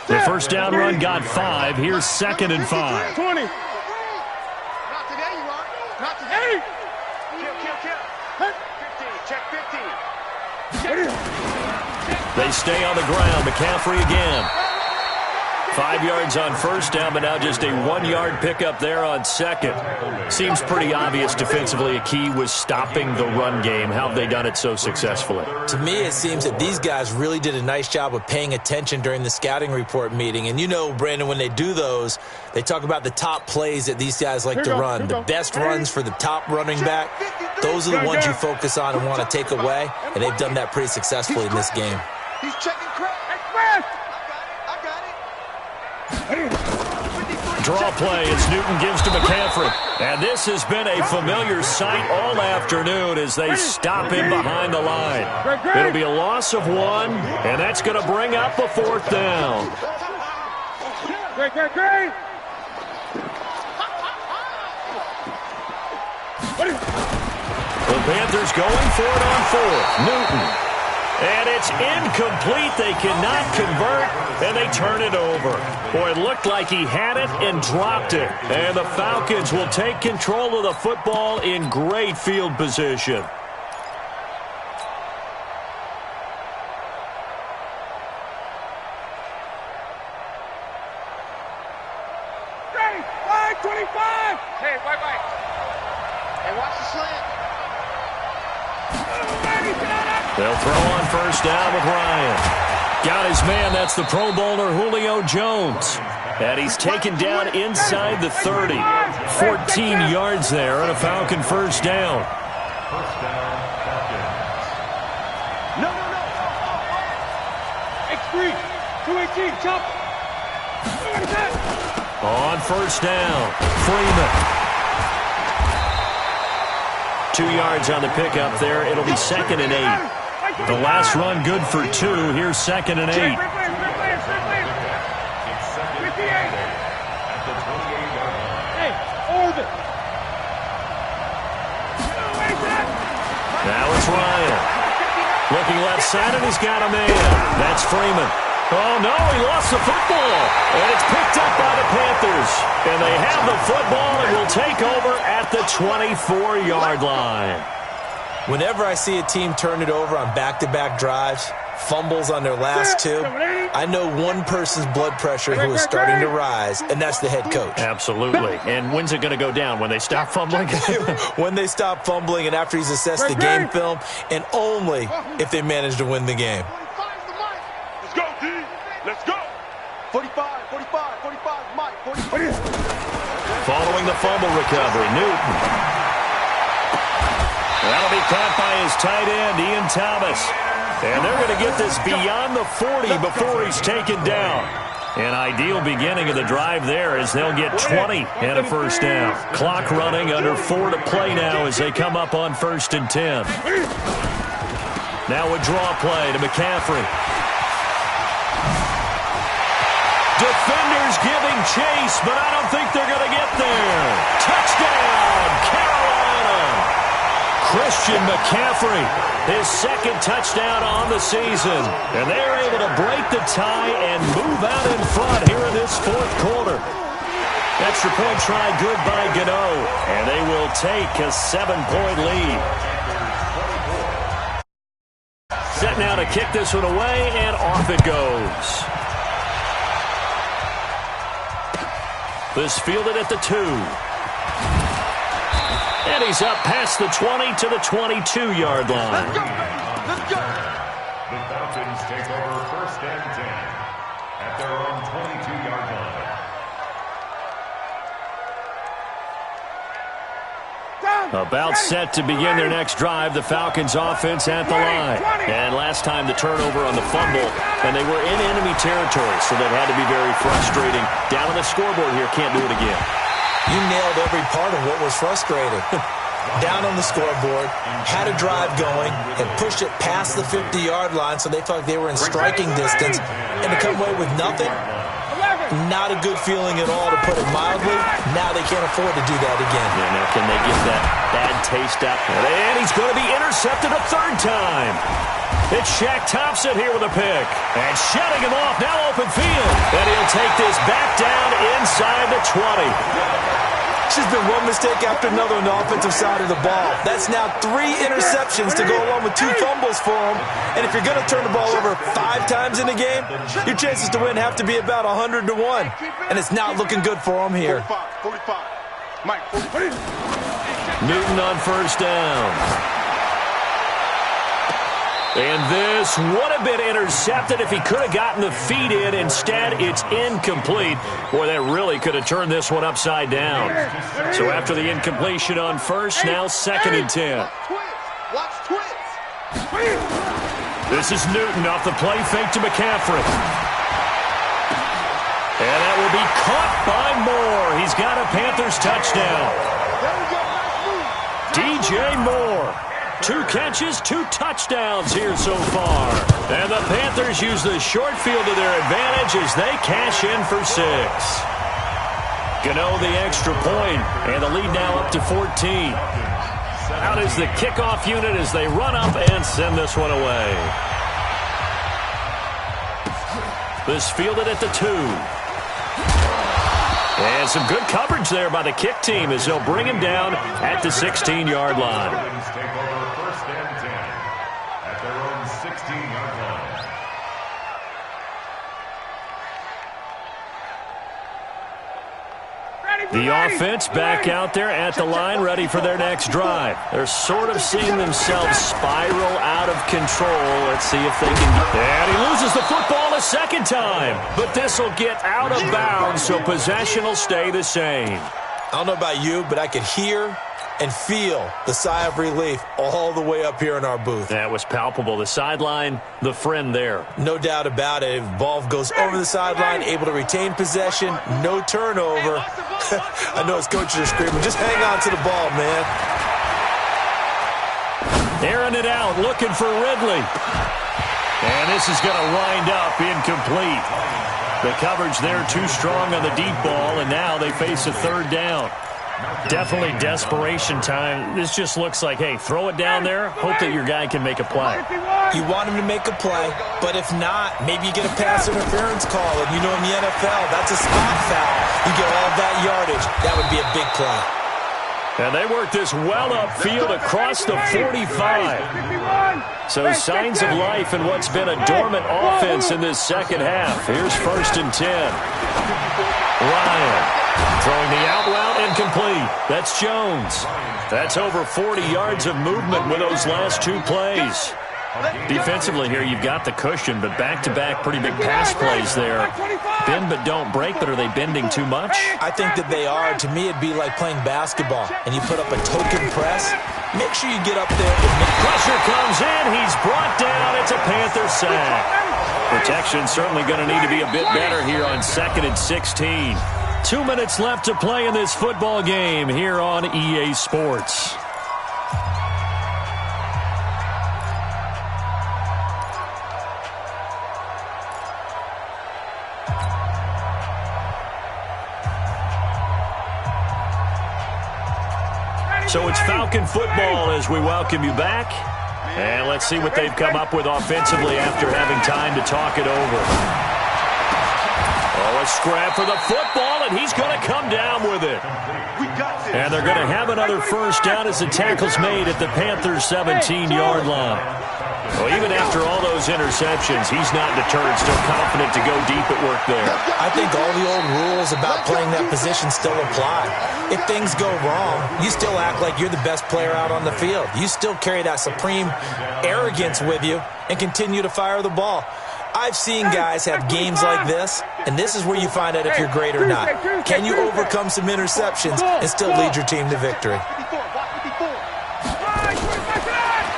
The 1st down run got 5. Here's 2nd and 5. 20. Not today, you are. Not today. Kill. 15. Check 15. They stay on the ground. McCaffrey again. 5 yards on 1st down, but now just a 1-yard pickup there on 2nd. Seems pretty obvious defensively a key was stopping the run game. How have they done it so successfully? To me, it seems that these guys really did a nice job of paying attention during the scouting report meeting. And you know, Brandon, when they do those, they talk about the top plays that these guys like to run. The best runs for the top running back, those are the ones you focus on and want to take away. And they've done that pretty successfully in this game. He's checking crap. Express. I got it. Draw play as Newton gives to McCaffrey. And this has been a familiar sight all afternoon as they stop him behind the line. It'll be a loss of 1, and that's going to bring up a 4th down. Great. The Panthers going for it on 4th. Newton. And it's incomplete. They cannot convert, and they turn it over. Boy, it looked like he had it and dropped it. And the Falcons will take control of the football in great field position. Ready. 5:25. Hey, wait. Hey, watch the slant. They'll throw on 1st down with Ryan. Got his man. That's the Pro Bowler Julio Jones. And he's taken down inside the 30. 14 yards there on a Falcon 1st down. 1st down, Falcons. No. X3. 218. Chop. On 1st down, Freeman. 2 yards on the pickup there. It'll be 2nd and 8. The last run good for 2. Here's 2nd and 8. Now it's Ryan. Looking left side, and he's got a man. That's Freeman. Oh, no, he lost the football. And it's picked up by the Panthers. And they have the football and will take over at the 24-yard line. Whenever I see a team turn it over on back-to-back drives, fumbles on their last 2, I know one person's blood pressure who is starting to rise, and that's the head coach. Absolutely. And when's it going to go down? When they stop fumbling? When they stop fumbling and after he's assessed the game film, and only if they manage to win the game. Let's go, D. Let's go. 45, 45, 45, Mike. 45. Following the fumble recovery, Newton. That'll be caught by his tight end, Ian Thomas. And they're going to get this beyond the 40 before he's taken down. An ideal beginning of the drive there as they'll get 20 and a first down. Clock running, under 4 to play now as they come up on 1st and 10. Now a draw play to McCaffrey. Defenders giving chase, but I don't think they're going to get there. Touchdown, Carolina! Christian McCaffrey, his 2nd touchdown on the season. And they're able to break the tie and move out in front here in this 4th quarter. Extra point try good by Gano. And they will take a 7-point lead. Set now to kick this one away, and off it goes. This fielded at the 2. And he's up past the 20 to the 22-yard line. Let's go. Let's go. The Falcons take over 1st and 10 at their own 22-yard line. About set to begin their next drive, the Falcons offense at the line. And last time the turnover on the fumble, and they were in enemy territory, so that had to be very frustrating. Down on the scoreboard here, can't do it again. You nailed every part of what was frustrating. Down on the scoreboard, had a drive going, and pushed it past the 50-yard line so they felt like they were in striking distance, and to come away with nothing, not a good feeling at all, to put it mildly. Now they can't afford to do that again. Yeah, now can they get that bad taste out? And he's going to be intercepted a 3rd time. It's Shaq Thompson here with a pick. And shutting him off, now open field. And he'll take this back down inside the 20. It's just been one mistake after another on the offensive side of the ball. That's now 3 interceptions to go along with 2 fumbles for him. And if you're going to turn the ball over 5 times in a game, your chances to win have to be about 100 to 1. And it's not looking good for him here. 45. Mike, 45. Newton on 1st down. And this would have been intercepted if he could have gotten the feet in. Instead, it's incomplete. Boy, that really could have turned this one upside down. So after the incompletion on 1st, now 2nd and 10. Watch twins. This is Newton off the play fake to McCaffrey. And that will be caught by Moore. He's got a Panthers touchdown. DJ Moore. 2 catches, 2 touchdowns here so far. And the Panthers use the short field to their advantage as they cash in for 6. Gano the extra point, and the lead now up to 14. Out is the kickoff unit as they run up and send this one away. This fielded at the 2. And some good coverage there by the kick team as they'll bring him down at the 16-yard line. Take over 1st and 10 at their own 16-yard line. The offense back out there at the line, ready for their next drive. They're sort of seeing themselves spiral out of control. Let's see if they can get... And he loses the football a 2nd time. But this will get out of bounds, so possession will stay the same. I don't know about you, but I could hear and feel the sigh of relief all the way up here in our booth. That was palpable. The sideline, the friend there. No doubt about it. Ball goes over the sideline, able to retain possession, no turnover. I know his coaches are screaming, just hang on to the ball, man. Airing it out, looking for Ridley. And this is going to wind up incomplete. The coverage there too strong on the deep ball, and now they face a third down. Definitely desperation time. This just looks like, hey, throw it down there, hope that your guy can make a play. You want him to make a play, but if not, maybe you get a pass interference call, and you know in the NFL, that's a spot foul. You get all that yardage. That would be a big play. And they work this well upfield across the 45. So signs of life in what's been a dormant offense in this second half. Here's 1st and 10. Ryan throwing the out route incomplete. That's Jones. That's over 40 yards of movement with those last 2 plays. Defensively here, you've got the cushion, but back-to-back pretty big pass plays there. Bend but don't break, but are they bending too much? I think that they are. To me, it'd be like playing basketball, and you put up a token press. Make sure you get up there. Pressure comes in. He's brought down. It's a Panther sack. Protection certainly going to need to be a bit better here on 2nd and 16. 2 minutes left to play in this football game here on EA Sports. So it's Falcon football as we welcome you back. And let's see what they've come up with offensively after having time to talk it over. Oh, a scrap for the football, and he's going to come down with it. And they're going to have another first down as the tackle's made at the Panthers' 17-yard line. Well, even after all those interceptions, he's not deterred, still confident to go deep at work there. I think all the old rules about playing that position still apply. If things go wrong, you still act like you're the best player out on the field. You still carry that supreme arrogance with you and continue to fire the ball. I've seen guys have games like this, and this is where you find out if you're great or not. Can you overcome some interceptions and still lead your team to victory?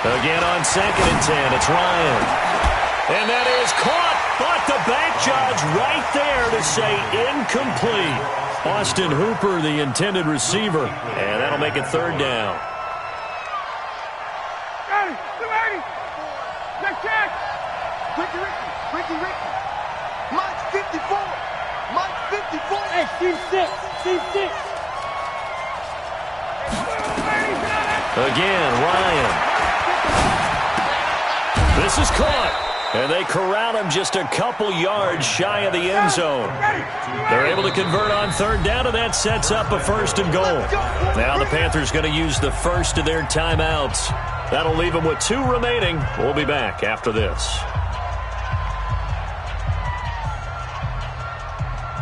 Again on 2nd and 10, it's Ryan. And that is caught, but the back judge right there to say incomplete. Austin Hooper, the intended receiver, and that'll make it 3rd down. Ricky. Mike's 54. Mike's 54. Hey, Steve 6. Steve 6. Again, Ryan. This is caught, and they corral him just a couple yards shy of the end zone. They're able to convert on 3rd down, and that sets up a 1st and goal. Now the Panthers going to use the first of their timeouts. That'll leave them with 2 remaining. We'll be back after this.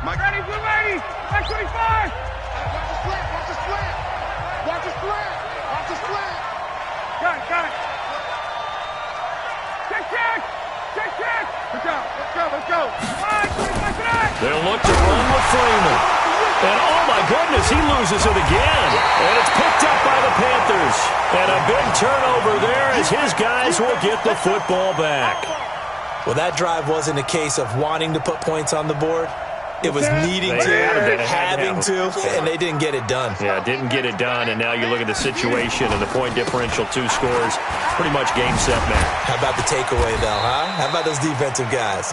Mike. Ready, blue lady. Mike 25. Watch the slant. Watch the slant. Watch the slant. Watch the slant. Got it. Check. Let's go. They'll look to run with Freeman. And oh my goodness, he loses it again. And it's picked up by the Panthers. And a big turnover there as his guys will get the football back. Well, that drive wasn't a case of wanting to put points on the board. It was needing to, having to, and they didn't get it done. Yeah, didn't get it done, and now you look at the situation and the point differential, 2 scores, pretty much game, set, match. How about the takeaway, though, huh? How about those defensive guys?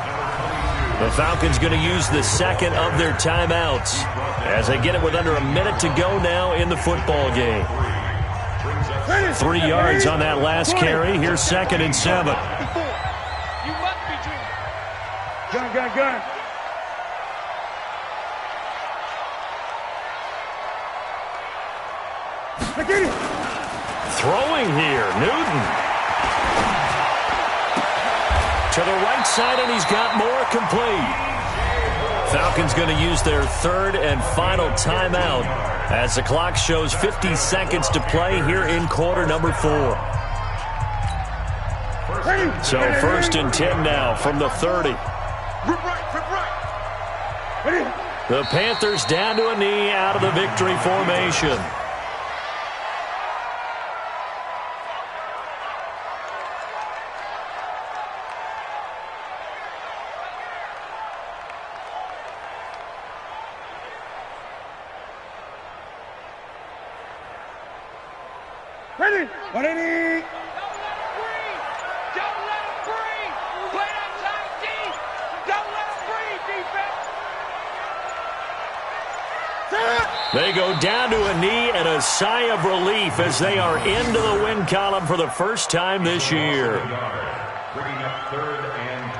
The Falcons going to use the 2nd of their timeouts as they get it with under a minute to go now in the football game. 3 yards on that last carry. Here's 2nd and 7. You must be dreaming. Gun. Throwing here, Newton. To the right side, and he's got more complete. Falcons going to use their 3rd and final timeout as the clock shows 50 seconds to play here in quarter number 4. So 1st and 10 now from the 30. Rip right. The Panthers down to a knee out of the victory formation. Ready. 180. They go down to a knee and a sigh of relief as they are into the win column for the first time this year. Bringing up 3rd and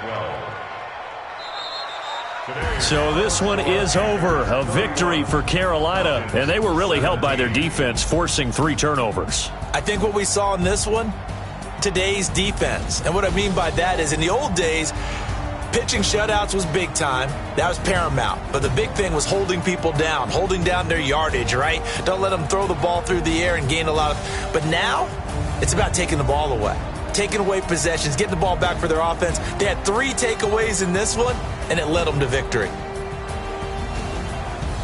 12. So this one is over. A victory for Carolina, and they were really helped by their defense, forcing 3 turnovers. I think what we saw in this one, today's defense. And what I mean by that is in the old days, pitching shutouts was big time. That was paramount. But the big thing was holding people down, holding down their yardage, right? Don't let them throw the ball through the air and gain a lot of. But now, it's about taking the ball away, taking away possessions, getting the ball back for their offense. They had 3 takeaways in this one, and it led them to victory.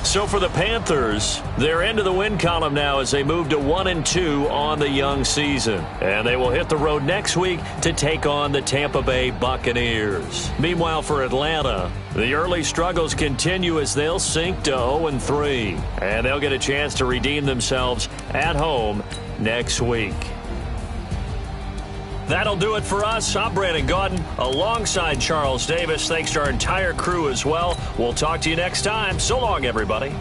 So for the Panthers, they're into the win column now as they move to 1-2 on the young season. And they will hit the road next week to take on the Tampa Bay Buccaneers. Meanwhile, for Atlanta, the early struggles continue as they'll sink to 0-3. And they'll get a chance to redeem themselves at home next week. That'll do it for us. I'm Brandon Gaudin alongside Charles Davis. Thanks to our entire crew as well. We'll talk to you next time. So long, everybody.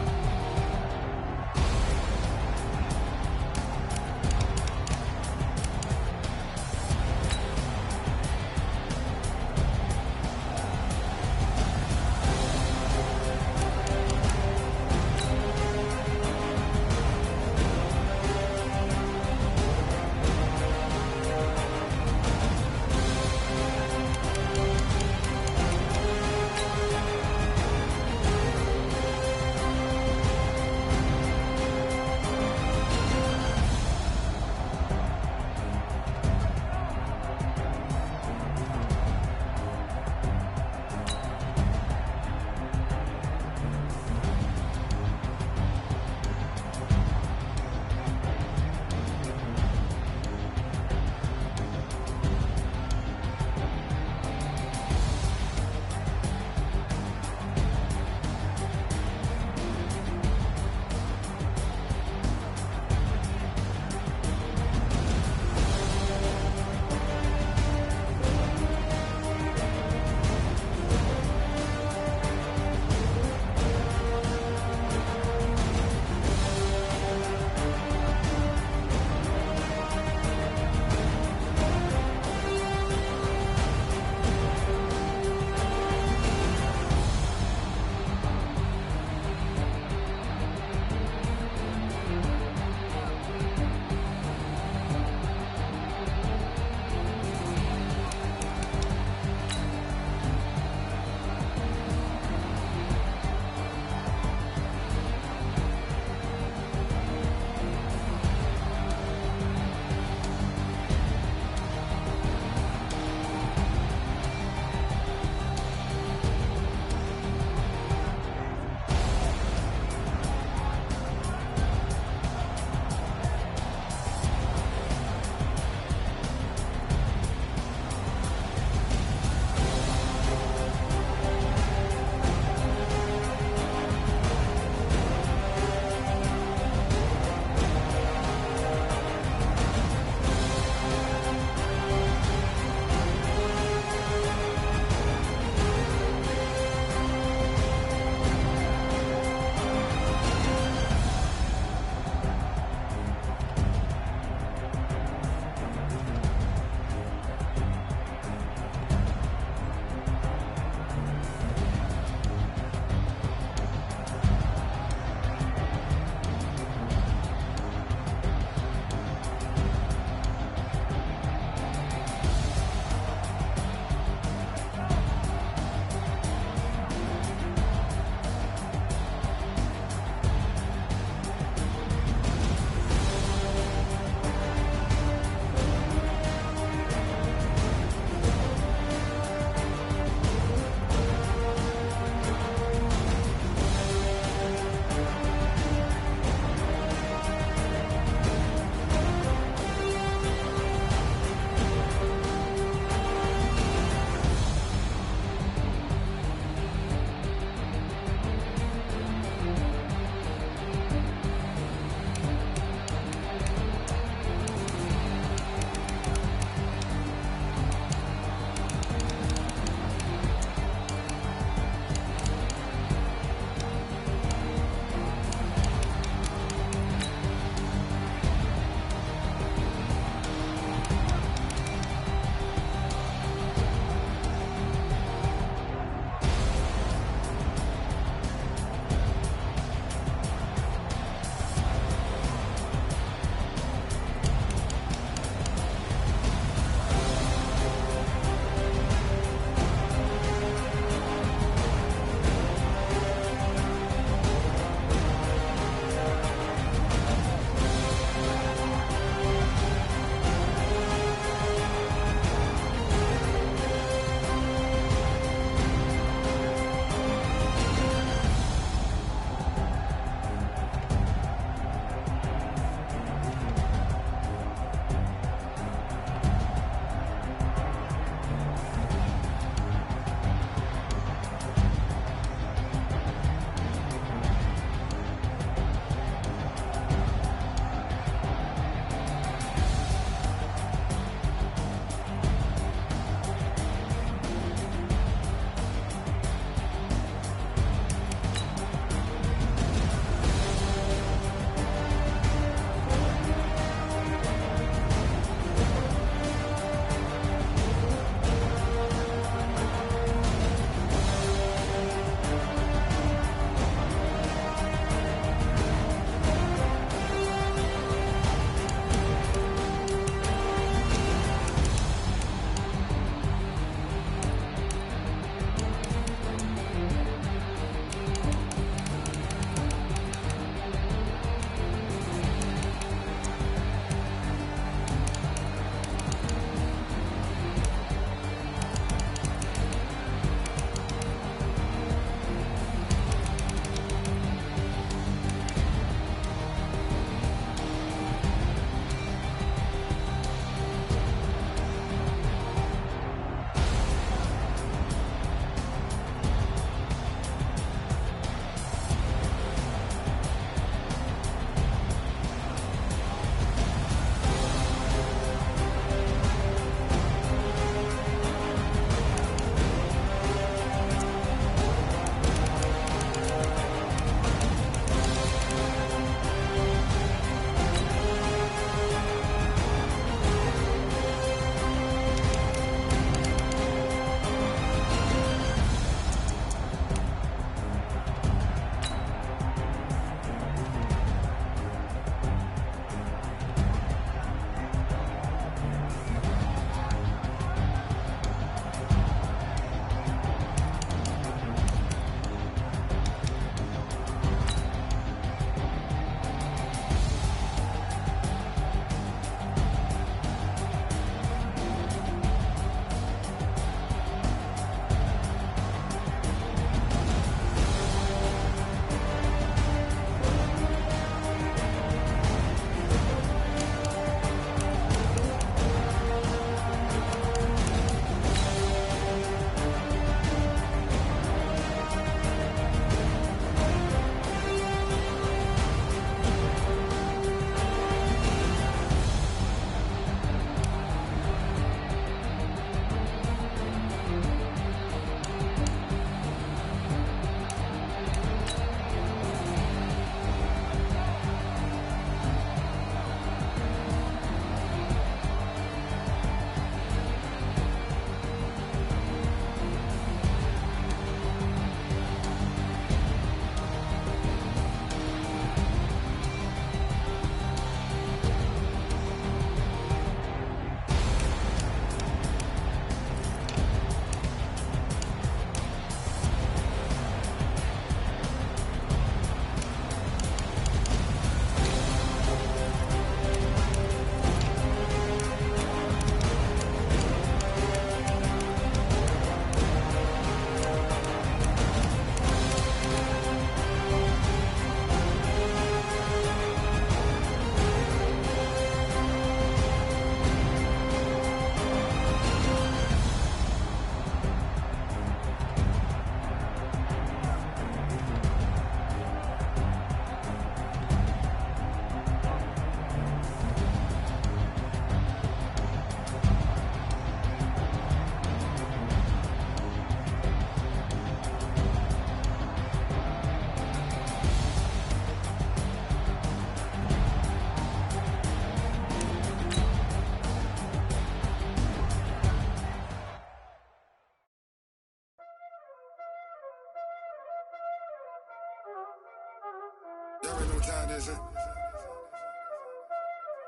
already know what time it is, huh?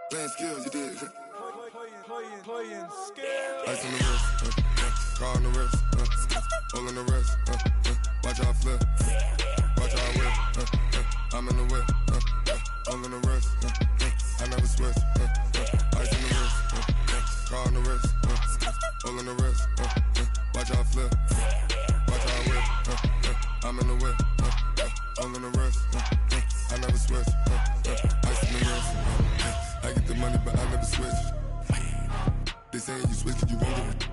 Playing skills, you did, huh? Playing skills. Ice on the wrist, car on the wrist, hole in the wrist, watch how I flip, watch how I whip, I'm in the whip, hole in the wrist, I never switch, ice on the wrist, car on the wrist, hole in the wrist, watch how I flip, watch how I whip, I'm in the whip, hole in the wrist, I never switch, ice on the wrist, I get the money but I never switch. They saying you switch 'cause you won't get it.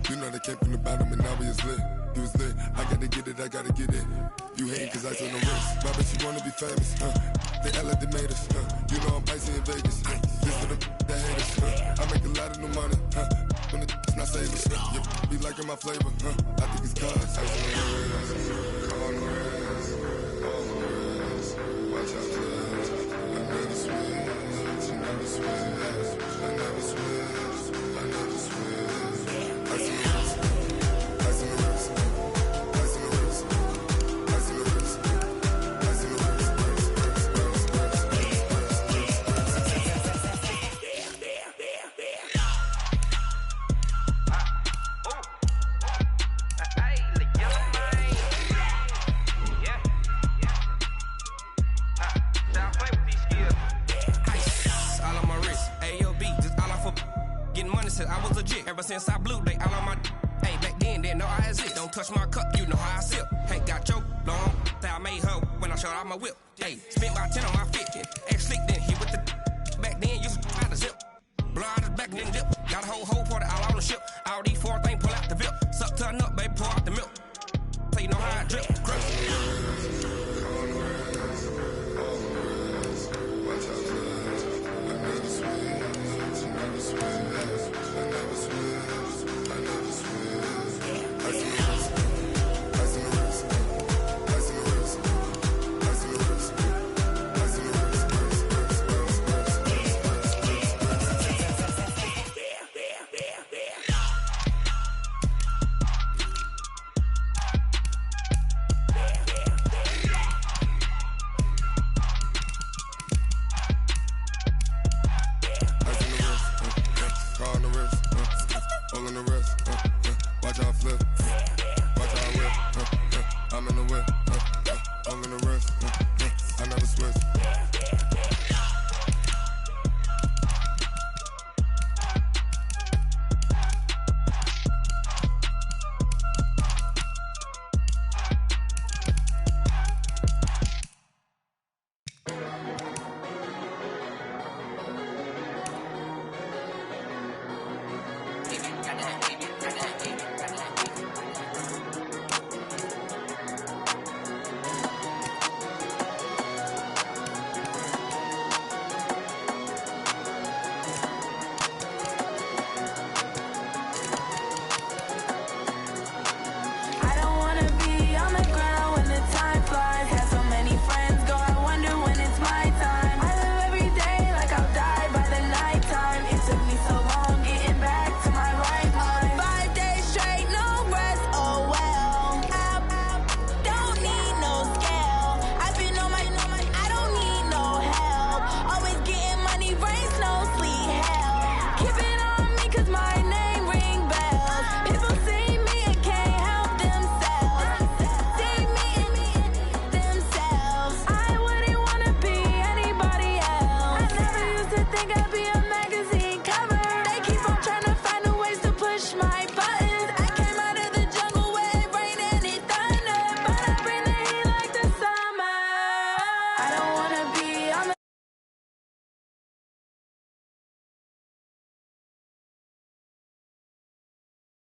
You know they came from the bottom and now we is lit. You was lit, I gotta get it, I gotta get it. You hating 'cause I on the wrist. My bitch, you wanna be famous, They act like they made us, You know I'm icy in Vegas, This for the that hate us, I make a lot of new money, When it's not saving, Be liking my flavor, I think it's cause ice on the wrist, car on the wrist, all the wrist. Watch out, flip. I never switch, I never switch. I never switch, I never switch. Ice in the wrist, ice in the wrist, ice in the wrist, ice in the wrist, ice in the wrist, I was legit ever since I blew they all on my hey back then didn't know I had it. Don't touch my cup, you know how I sip. Hey, got your long that I made her when I showed out my whip. Hey, spent about 10 on my 50. Ex slick then